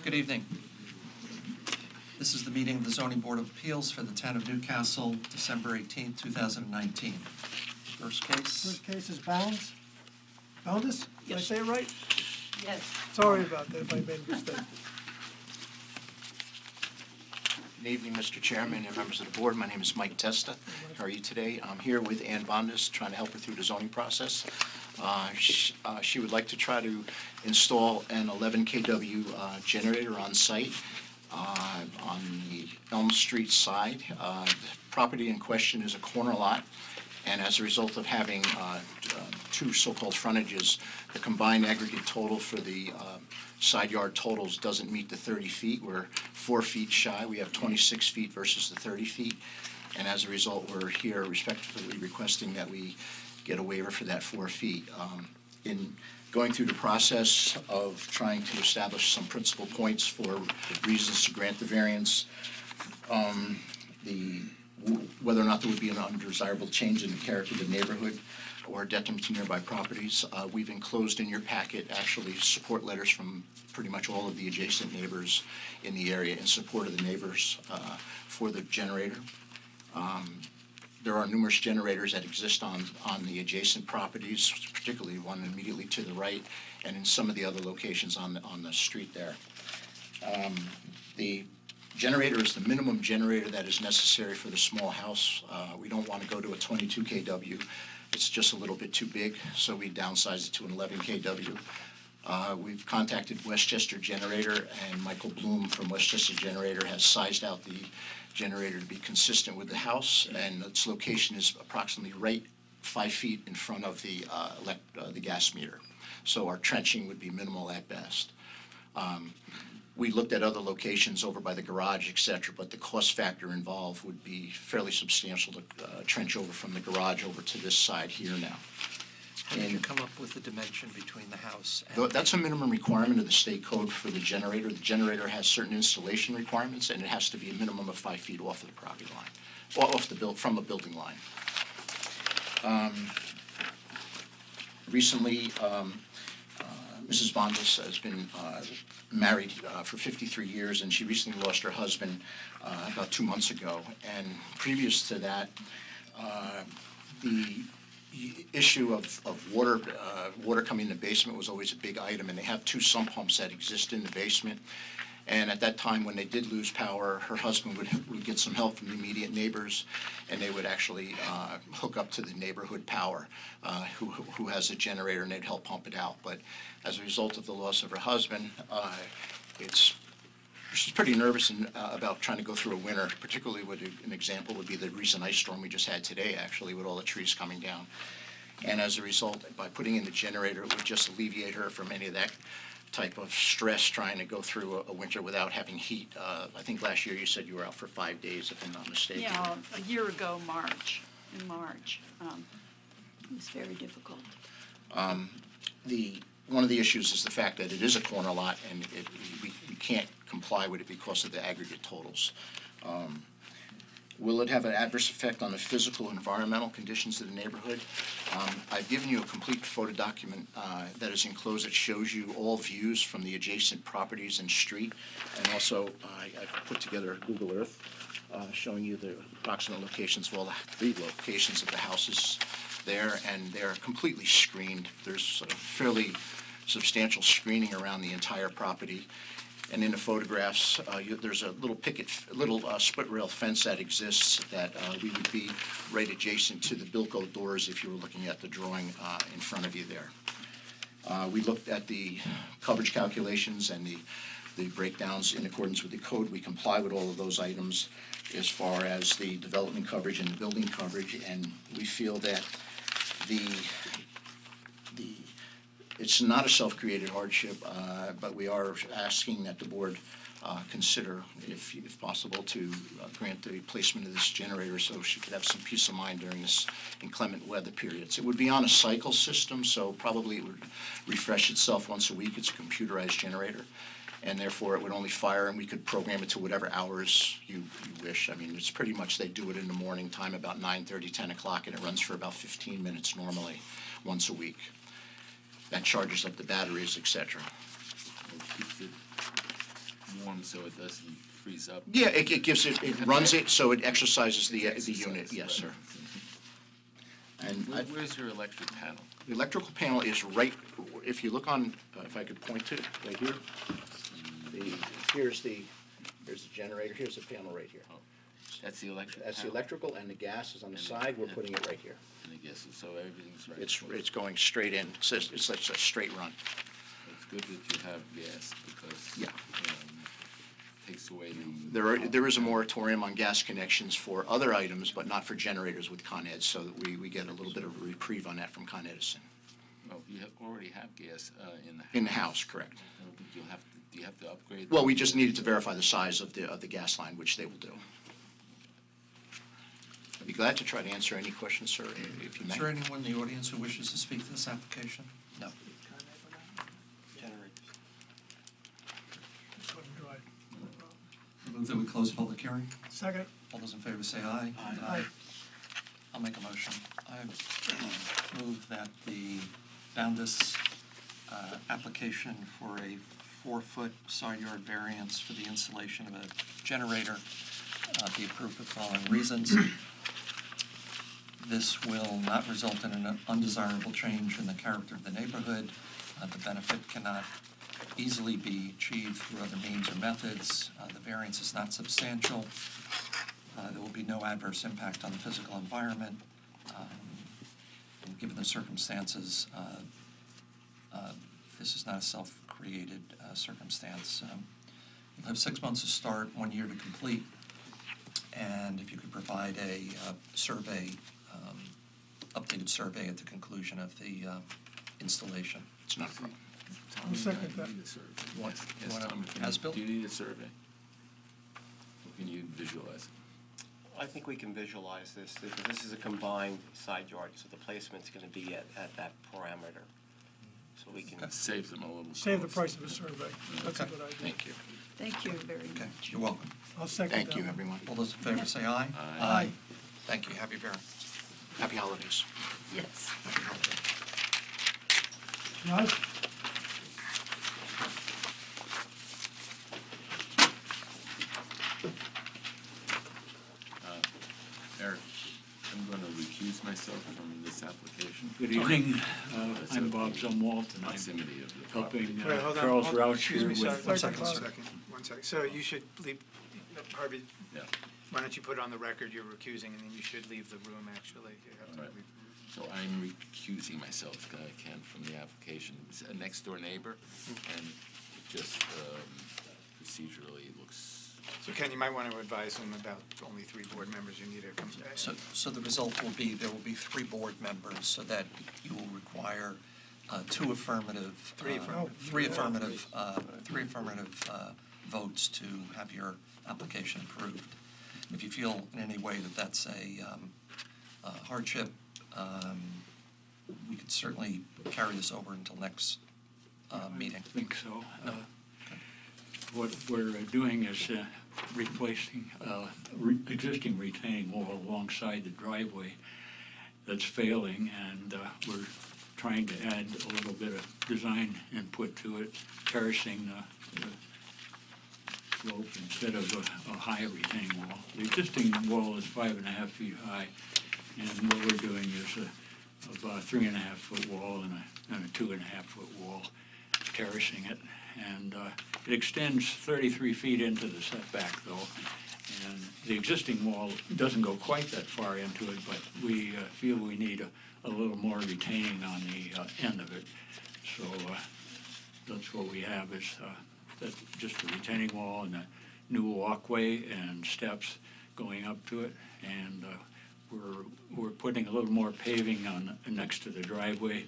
Good evening. This is the meeting of the Zoning Board of Appeals for the Town of Newcastle, December 18th, 2019. First case. First case is Bounds. Boundus? Did I Yes. say it right? Yes. Sorry about that if I made a mistake. Good evening, Mr. Chairman and members of the board. My name is Mike Testa. How are you today? I'm here with Ann Bondas, trying to help her through the zoning process. She would like to try to install an 11 kW generator on site on the Elm Street side. The property in question is a corner lot, and as a result of having two so-called frontages, the combined aggregate total for the side yard totals doesn't meet the 30 feet. We're 4 feet shy. We have 26 feet versus the 30 feet. And as a result, we're here respectfully requesting that we get a waiver for that 4 feet. In going through the process of trying to establish some principal points for reasons to grant the variance, whether or not there would be an undesirable change in the character of the neighborhood or detriment to nearby properties. We've enclosed in your packet actually support letters from pretty much all of the adjacent neighbors in the area in support of the neighbors for the generator. There are numerous generators that exist on the adjacent properties, particularly one immediately to the right, and in some of the other locations on the street there. The generator is the minimum generator that is necessary for the small house. We don't want to go to a 22 kW. It's just a little bit too big, so we downsized it to an 11 kW. We've contacted Westchester Generator, and Michael Bloom from Westchester Generator has sized out the generator to be consistent with the house, and its location is approximately right 5 feet in front of the gas meter. So our trenching would be minimal at best. We looked at other locations over by the garage, et cetera, but the cost factor involved would be fairly substantial to trench over from the garage over to this side here now. How did you come up with the dimension between the house and... That's a minimum requirement of the state code for the generator. The generator has certain installation requirements, and it has to be a minimum of 5 feet off of the property line, or from the building line. Recently, Mrs. Bondas has been married for 53 years, and she recently lost her husband about 2 months ago. And previous to that, the issue of water coming in the basement was always a big item, and they have 2 sump pumps that exist in the basement. And at that time, when they did lose power, her husband would get some help from the immediate neighbors, and they would actually hook up to the neighborhood power, who has a generator, and they'd help pump it out. But as a result of the loss of her husband, she's pretty nervous about trying to go through a winter, particularly with an example would be the recent ice storm we just had today, actually, with all the trees coming down. And as a result, by putting in the generator, it would just alleviate her from any of that type of stress trying to go through a winter without having heat. I think last year you said you were out for 5 days, if I'm not mistaken. Yeah, a year ago, in March. It was very difficult. One of the issues is the fact that it is a corner lot, and we can't comply with it because of the aggregate totals. Will it have an adverse effect on the physical and environmental conditions of the neighborhood? I've given you a complete photo document that is enclosed that shows you all views from the adjacent properties and street, and also I've put together Google Earth showing you the approximate locations of all the 3 locations of the houses there, and they're completely screened. There's a fairly substantial screening around the entire property. And in the photographs, there's a little split rail fence that exists that we would be right adjacent to the Bilco doors if you were looking at the drawing in front of you there. We looked at the coverage calculations and the breakdowns in accordance with the code. We comply with all of those items as far as the development coverage and the building coverage, and we feel that it's not a self-created hardship, but we are asking that the board consider, if possible, to grant the placement of this generator so she could have some peace of mind during this inclement weather periods. It would be on a cycle system, so probably it would refresh itself once a week. It's a computerized generator, and therefore it would only fire, and we could program it to whatever hours you wish. I mean, it's pretty much they do it in the morning time about 9:30, 10 o'clock, and it runs for about 15 minutes normally once a week. That charges up the batteries, etc. warm so it doesn't freeze up? Yeah, it gives it runs it so it exercises the unit, yes, sir. And Where's your electric panel? the electrical panel is right, if you look on, if I could point to it, right here. Here's the generator, here's the panel right here. Oh, that's the electric That's the panel? electrical, and the gas is on the And- side, we're and- putting it right here. And I guess, so everything's right. It's going straight in, it's like a straight run. It's good that you have gas because. Yeah. Takes away the. There is a moratorium on gas connections for other items, but not for generators with Con Ed, so that we get a little bit of a reprieve on that from Con Edison. Well, you already have gas in the house. In the house, correct. Do you have to upgrade? Well, we just needed to verify the size of the gas line, which they will do. I'd be glad to try to answer any questions, sir, if you may. Is there anyone in the audience who wishes to speak to this application? No. Just let 'em drive. Move that we close public hearing. Second. All those in favor say aye. Aye. I'll make a motion. I move that the Boundus application for a 4-foot side yard variance for the installation of a generator be approved for the following reasons. This will not result in an undesirable change in the character of the neighborhood. The benefit cannot easily be achieved through other means or methods. The variance is not substantial. There will be no adverse impact on the physical environment. And given the circumstances, this is not a self-created circumstance. You'll have 6 months to start, 1 year to complete. And if you could provide a survey, updated survey at the conclusion of the installation. It's not a problem. I'll second that. What- Yes, what, Tom, as-built? Do you need a survey? Or can you visualize it? I think we can visualize this, because this is a combined side yard, so the placement's gonna be at that parameter. So we can, That saves them a little. Save the cost. price of a survey. That's a Okay. good idea. Thank you. Thank you very Okay, much. you're welcome. I'll second that. Thank you, one. everyone. All those in favor say aye. Aye. Thank you. Happy variance. Happy holidays. Yes. Happy holidays. Raj? Eric, I'm going to recuse myself from this application. Good evening. I'm Bob Zumwalt, and I'm Proximity of the property. helping Wait, hold on. Charles Hold- Rouch excuse here me, with... sorry. Second, One sir. second, 1 second. So you should leave, Harvey, Yeah. why don't you put on the record you're recusing, and then you should leave the room, actually. You have to All right. leave. So I'm recusing myself, Ken, from the application. It's a next-door neighbor, and it just procedurally looks, So Ken, you might want to advise him about only 3 board members you need to come. So the result will be, there will be 3 board members, so that you will require 2 affirmative. Three affirmative. 3 affirmative, 3 affirmative votes to have your application approved. If you feel in any way that that's a hardship, we could certainly carry this over until next meeting. I think so. What we're doing is replacing existing retaining wall alongside the driveway that's failing, and we're trying to add a little bit of design input to it, terracing the slope instead of a high retaining wall. The existing wall is 5.5 feet high, and what we're doing is about a 3.5-foot wall and a 2.5-foot wall, terracing it. And it extends 33 feet into the setback, though. And the existing wall doesn't go quite that far into it, but we feel we need a little more retaining on the end of it. So that's what we have is that just a retaining wall and a new walkway and steps going up to it. And we're putting a little more paving on next to the driveway,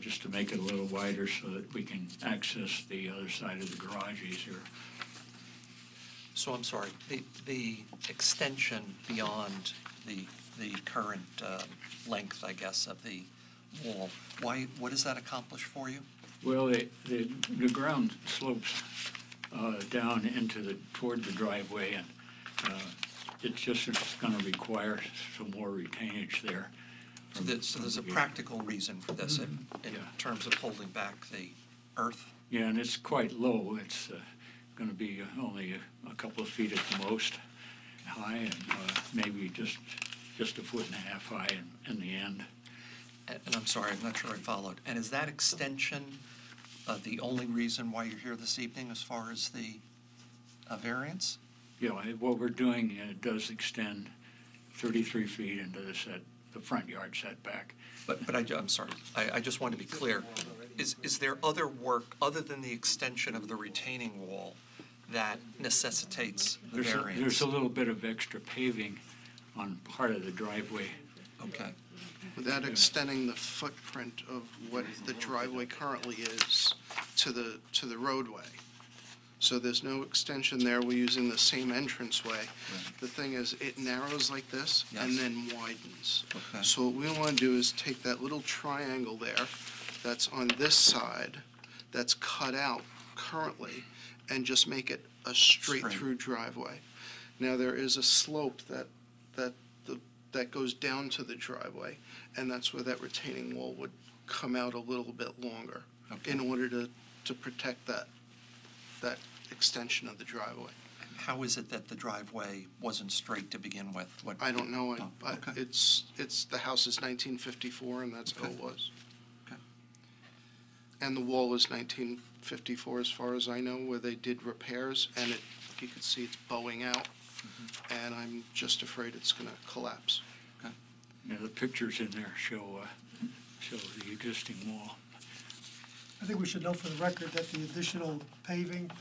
just to make it a little wider so that we can access the other side of the garage easier. So I'm sorry, the extension beyond the current length, I guess, of the wall, what does that accomplish for you? Well, the ground slopes down toward the driveway, and it's going to require some more retainage there. So there's a practical reason for this in Yeah. terms of holding back the earth? Yeah, and it's quite low. It's going to be only a couple of feet at the most high, and maybe just a foot and a half high in the end. And I'm sorry, I'm not sure I followed. And is that extension the only reason why you're here this evening as far as the variance? You know, what we're doing does extend 33 feet into the front yard setback. But I'm sorry, I just want to be clear. Is there other work, other than the extension of the retaining wall, that necessitates the variance? There's a little bit of extra paving on part of the driveway. Okay. Without extending the footprint of what the driveway currently is to the roadway. So there's no extension there, we're using the same entranceway. The thing is, it narrows like this and Yes. then widens. Okay. So what we want to do is take that little triangle there that's on this side, that's cut out currently, and just make it a straight-through driveway. Now, there is a slope that goes down to the driveway, and that's where that retaining wall would come out a little bit longer Okay. in order to protect that extension of the driveway. How is it that the driveway wasn't straight to begin with? What? I don't know, Oh, but okay. the house is 1954, and that's how it Okay. was. Okay. And the wall was 1954, as far as I know, where they did repairs, and you can see it's bowing out, and I'm just afraid it's going to collapse. You know, the pictures in there show the existing wall. I think we should note for the record that the additional paving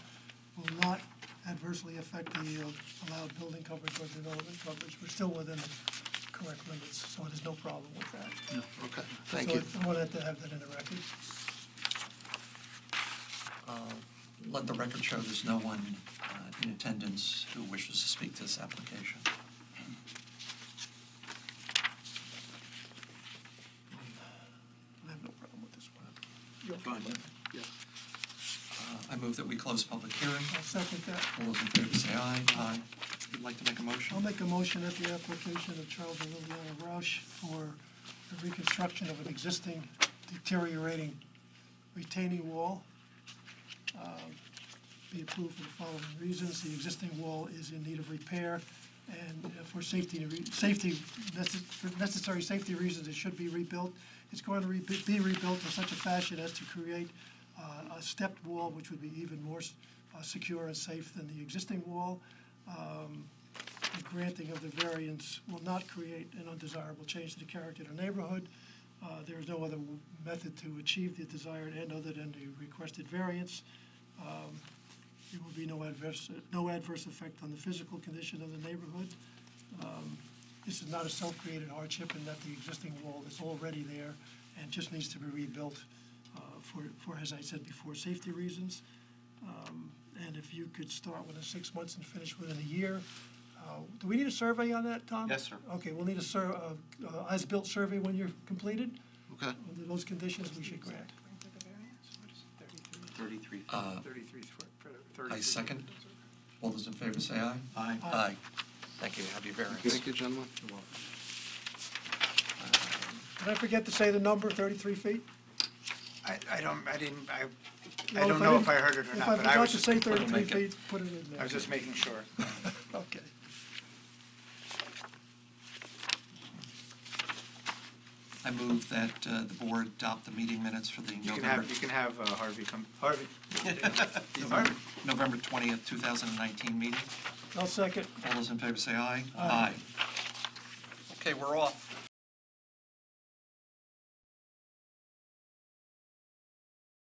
will not adversely affect the allowed building coverage or development coverage. We're still within the correct limits, so there's no problem with that. Okay, thank So you. I wanted to have that in the record. Let the record show there's no one in attendance who wishes to speak to this application. I have no problem with this one. I move that we close public hearing. I'll second that. All those in favor say aye. Aye. You'd like to make a motion? I'll make a motion that the application of Charles and Liliana Roush for the reconstruction of an existing deteriorating retaining wall be approved for the following reasons. The existing wall is in need of repair, and for necessary safety reasons, it should be rebuilt. It's going to be rebuilt in such a fashion as to create a stepped wall, which would be even more secure and safe than the existing wall. The granting of the variance will not create an undesirable change to the character of the neighborhood. There is no other method to achieve the desired end other than the requested variance. There will be no adverse effect on the physical condition of the neighborhood. This is not a self-created hardship in that the existing wall is already there and just needs to be rebuilt for, as I said before, safety reasons. And if you could start within 6 months and finish within a year. Do we need a survey on that, Tom? Yes, sir. Okay, we'll need a as-built survey when you're completed. Okay. Under those conditions, we should grant. 33 feet. 33 foot. I second. All those in favor say aye. Aye. Aye. Thank you. Have your variance. Thank you, gentlemen. Did I forget to say the number, 33 feet? I don't Well, know if I heard it or If not, I but I forgot was to just, say 33 feet, put it in there. I was just making sure. Okay. I move that the board adopt the meeting minutes for the You can have Harvey come, Harvey. November 20th, 2019 meeting. I'll second. All those in favor say aye. Aye. Okay, we're off.